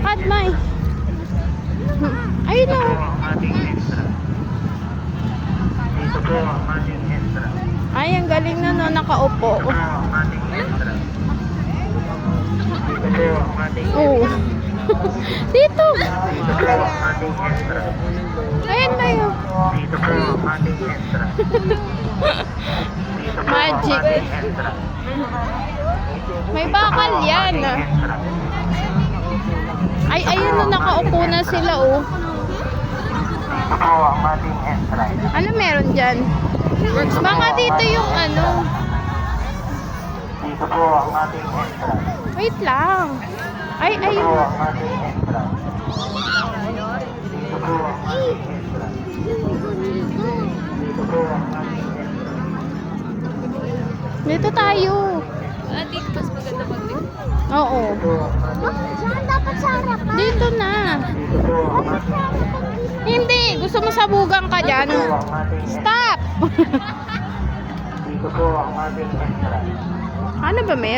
Lakad, May. Ayun na. Dito po ang ating extra. Ay, ang galing na no, nakaupo. Dito po ang ating extra. Dito po ang ating Oo. Dito. Dito po ang ating extra. Ayun na yun. Dito po ang ating extra. Dito po Magic. ang ating extra. May bakal yan. Extra. Ay, ayun na, nakaupo na sila, oh. Dito po ang ating extra. Ano meron dyan? Baka dito yung ano. Dito po ang ating extra. Wait lang. Ay, Dito po ayun. ang ating extra. Dito po ang ating extra. Dito po ang ating extra. Dito tayo. Dito mas maganda mag-dito. Oo. Dito po ang ating extra. Saan dapat sa harapan? Dito na. Dito po ang ating extra. Hindi. Gusto mo sabugan ka dyan? Dito po ang ating extra. Stop! Dito po ang ating extra. Ano ba meron?